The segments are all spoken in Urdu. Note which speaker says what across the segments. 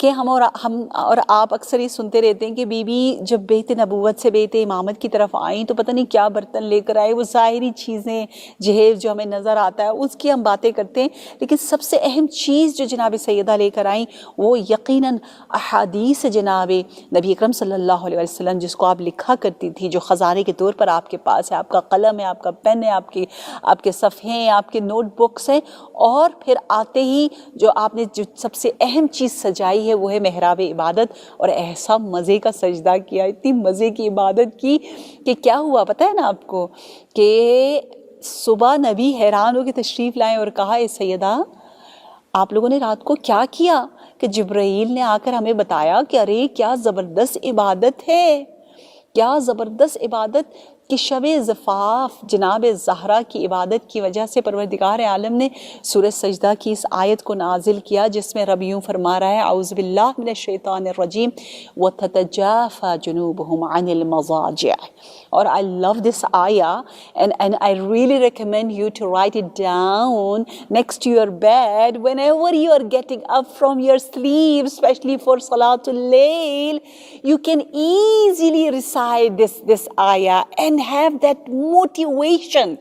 Speaker 1: کہ ہم اور آپ اکثر یہ سنتے رہتے ہیں کہ بی بی جب بیت نبوت سے بیت امامت کی طرف آئیں تو پتہ نہیں کیا برتن لے کر آئے، وہ ظاہری چیزیں جہیز جو ہمیں نظر آتا ہے اس کی ہم باتیں کرتے ہیں، لیکن سب سے اہم چیز جو جناب سیدہ لے کر آئیں وہ یقیناً احادیث جناب نبی اکرم صلی اللہ علیہ وسلم، جس کو آپ لکھا کرتی تھی، جو خزانے کے طور پر آپ کے پاس ہے، آپ کا قلم ہے، آپ کا پین ہے، آپ کے صفحے ہیں، آپ کے نوٹ بکس ہیں، اور پھر آتے ہی جو آپ نے جو سب سے اہم چیز سجائی ہے وہ ہے محراب عبادت، اور ایسا مزے کا سجدہ کیا، اتنی مزے کی عبادت کی کہ کیا ہوا پتہ ہے نا آپ کو، کہ صبح نبی حیران ہو کے تشریف لائیں اور کہا اے سیدہ آپ لوگوں نے رات کو کیا کیا؟ کہ جبرائیل نے آ کر ہمیں بتایا کہ ارے کیا زبردست عبادت ہے، کیا زبردست عبادت، کہ شب زفاف جناب زہرا کی عبادت کی وجہ سے پروردگار عالم نے سورہ سجدہ کی اس آیت کو نازل کیا، جس میں رب یوں فرما رہا ہے اعوذ باللہ من الشیطان الرجیم وَتَتَجَافَى جُنُوبُهُمْ عَنِ الْمَضَاجِعِ. اور I love this ayah and I really recommend you to write it down next to your bed whenever you are getting up from your sleep, especially for Salatul Layl. You can easily recite this ayah and have that motivation.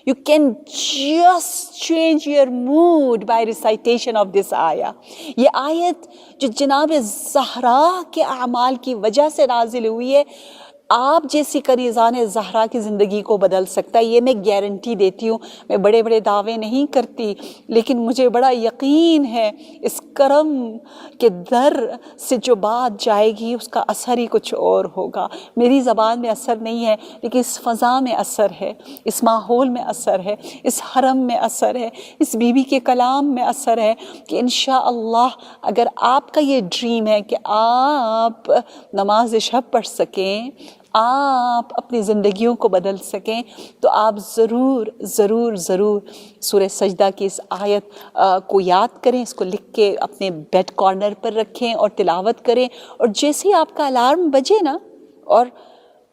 Speaker 1: You can just change your mood by recitation of this ayah. یہ آیت جو جناب زہرا کے اعمال کی وجہ سے نازل ہوئی ہے، آپ جیسی کنیزان زہرا کی زندگی کو بدل سکتا ہے، یہ میں گارنٹی دیتی ہوں۔ میں بڑے بڑے دعوے نہیں کرتی، لیکن مجھے بڑا یقین ہے اس کرم کے در سے جو بات جائے گی اس کا اثر ہی کچھ اور ہوگا۔ میری زبان میں اثر نہیں ہے، لیکن اس فضا میں اثر ہے، اس ماحول میں اثر ہے، اس حرم میں اثر ہے، اس بی بی کے کلام میں اثر ہے، کہ انشاءاللہ اگر آپ کا یہ ڈریم ہے کہ آپ نماز شب پڑھ سکیں، آپ اپنی زندگیوں کو بدل سکیں، تو آپ ضرور ضرور ضرور سورہ سجدہ کی اس آیت کو یاد کریں، اس کو لکھ کے اپنے بیڈ کارنر پر رکھیں اور تلاوت کریں، اور جیسے ہی آپ کا الارم بجے نا اور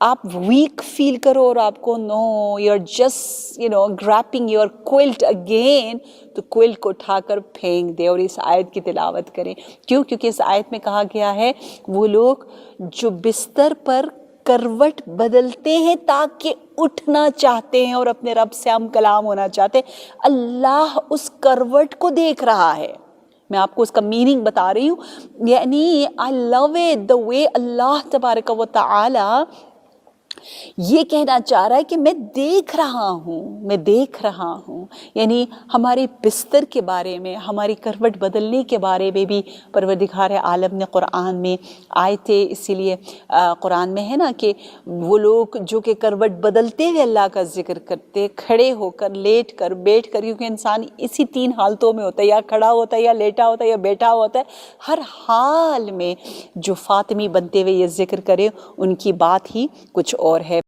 Speaker 1: آپ ویک فیل کرو اور آپ کو now you are just gripping your quilt again, تو کوئلٹ کو اٹھا کر پھینک دے اور اس آیت کی تلاوت کریں۔ کیوں؟ کیونکہ اس آیت میں کہا گیا ہے وہ لوگ جو بستر پر کروٹ بدلتے ہیں تاکہ اٹھنا چاہتے ہیں اور اپنے رب سے ہم کلام ہونا چاہتے ہیں، اللہ اس کروٹ کو دیکھ رہا ہے۔ میں آپ کو اس کا میننگ بتا رہی ہوں، یعنی I love it the way اللہ تبارک و تعالی یہ کہنا چاہ رہا ہے کہ میں دیکھ رہا ہوں، یعنی ہمارے بستر کے بارے میں، ہماری کروٹ بدلنے کے بارے میں بھی پروردگار عالم نے قرآن میں آئے تھے۔ اسی لیے قرآن میں ہے نا کہ وہ لوگ جو کہ کروٹ بدلتے ہوئے اللہ کا ذکر کرتے، کھڑے ہو کر، لیٹ کر، بیٹھ کر، کیونکہ انسان اسی تین حالتوں میں ہوتا ہے، یا کھڑا ہوتا ہے، یا لیٹا ہوتا ہے، یا بیٹھا ہوتا ہے، ہر حال میں جو فاطمی بنتے ہوئے یہ ذکر کرے ان کی بات ہی کچھ اور ہے۔